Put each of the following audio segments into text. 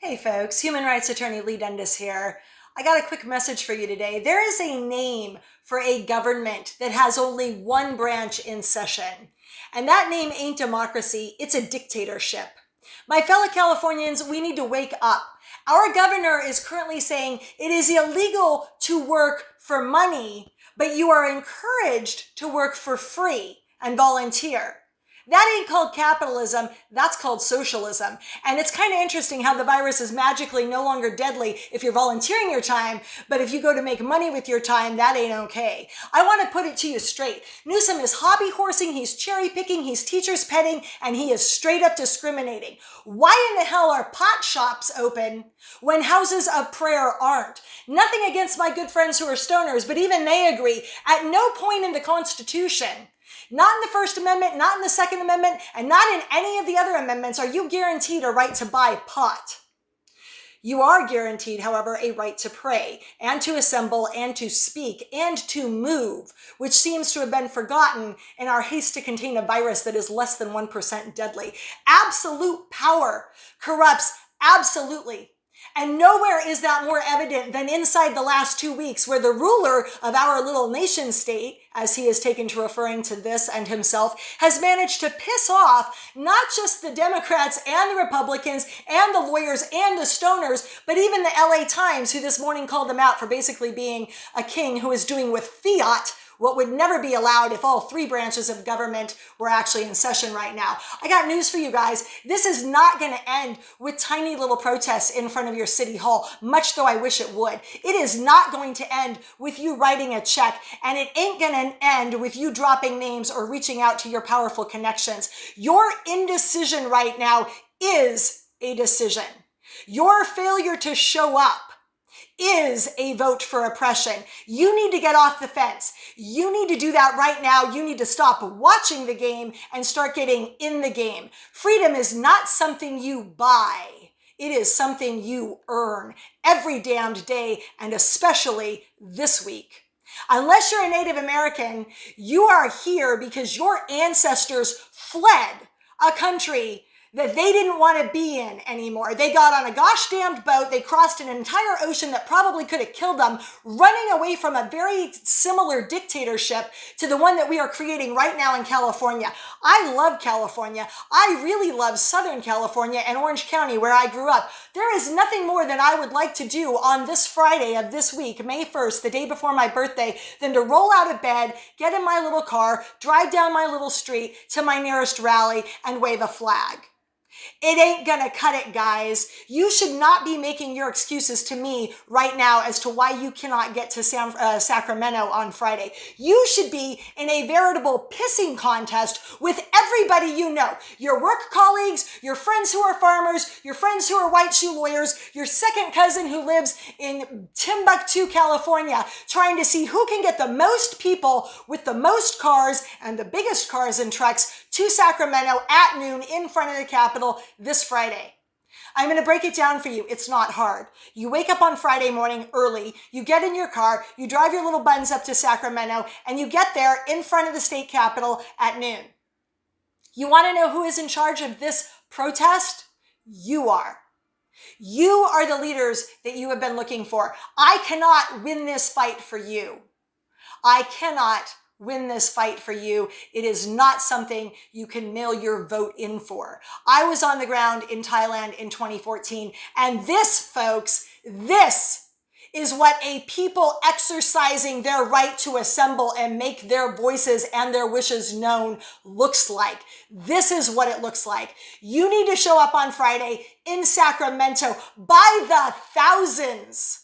Hey folks, human rights attorney Leigh Dundas here. I got a quick message for you today. There is a name for a government that has only one branch in session, and that name ain't democracy, it's a dictatorship. My fellow Californians, we need to wake up. Our governor is currently saying it is illegal to work for money, but you are encouraged to work for free and volunteer. That ain't called capitalism, that's called socialism. And it's kind of interesting how the virus is magically no longer deadly if you're volunteering your time, but if you go to make money with your time, that ain't okay. I want to put it to you straight. Newsom is hobby horsing, he's cherry picking, he's teachers petting, and he is straight up discriminating. Why in the hell are pot shops open when houses of prayer aren't? Nothing against my good friends who are stoners, but even they agree, at no point in the Constitution, not in the First Amendment, not in the Second Amendment, and not in any of the other amendments are you guaranteed a right to buy pot. You are guaranteed, however, a right to pray and to assemble and to speak and to move, which seems to have been forgotten in our haste to contain a virus that is less than 1% deadly. Absolute power corrupts absolutely. And nowhere is that more evident than inside the last 2 weeks, where the ruler of our little nation state, as he has taken to referring to this and himself, has managed to piss off not just the Democrats and the Republicans and the lawyers and the stoners, but even the LA Times, who this morning called them out for basically being a king who is doing with fiat what would never be allowed if all three branches of government were actually in session right now. I got news for you guys. This is not going to end with tiny little protests in front of your city hall, much though I wish it would. It is not going to end with you writing a check, and it ain't going to end with you dropping names or reaching out to your powerful connections. Your indecision right now is a decision. Your failure to show up is a vote for oppression. You need to get off the fence. You need to do that right now. You need to stop watching the game and start getting in the game. Freedom is not something you buy. It is something you earn every damned day, and especially this week. Unless you're a Native American, you are here because your ancestors fled a country that they didn't want to be in anymore. They got on a gosh damned boat, they crossed an entire ocean that probably could have killed them, running away from a very similar dictatorship to the one that we are creating right now in California. I love California. I really love Southern California and Orange County, where I grew up. There is nothing more that I would like to do on this Friday of this week, May 1st, the day before my birthday, than to roll out of bed, get in my little car, drive down my little street to my nearest rally and wave a flag. It ain't gonna cut it, guys. You should not be making your excuses to me right now as to why you cannot get to Sacramento on Friday. You should be in a veritable pissing contest with everybody you know. Your work colleagues, your friends who are farmers, your friends who are white shoe lawyers, your second cousin who lives in Timbuktu, California, trying to see who can get the most people with the most cars and the biggest cars and trucks to Sacramento at noon in front of the Capitol this Friday. I'm going to break it down for you. It's not hard. You wake up on Friday morning early, you get in your car, you drive your little buns up to Sacramento, and you get there in front of the state capitol at noon. You want to know who is in charge of this protest? You are. You are the leaders that you have been looking for. I cannot win this fight for you. I cannot win this fight for you. It is not something you can mail your vote in for. I was on the ground in Thailand in 2014, and this, folks, this is what a people exercising their right to assemble and make their voices and their wishes known looks like. This is what it looks like. You need to show up on Friday in Sacramento by the thousands.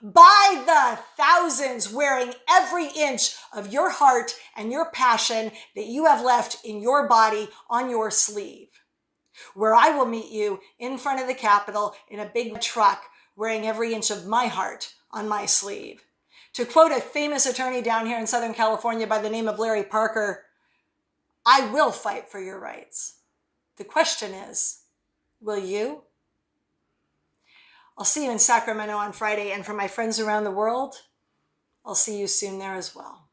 By the thousands, wearing every inch of your heart and your passion that you have left in your body on your sleeve, where I will meet you in front of the Capitol in a big truck, wearing every inch of my heart on my sleeve. To quote a famous attorney down here in Southern California by the name of Larry Parker, I will fight for your rights. The question is, will you? I'll see you in Sacramento on Friday, and for my friends around the world, I'll see you soon there as well.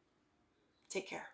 Take care.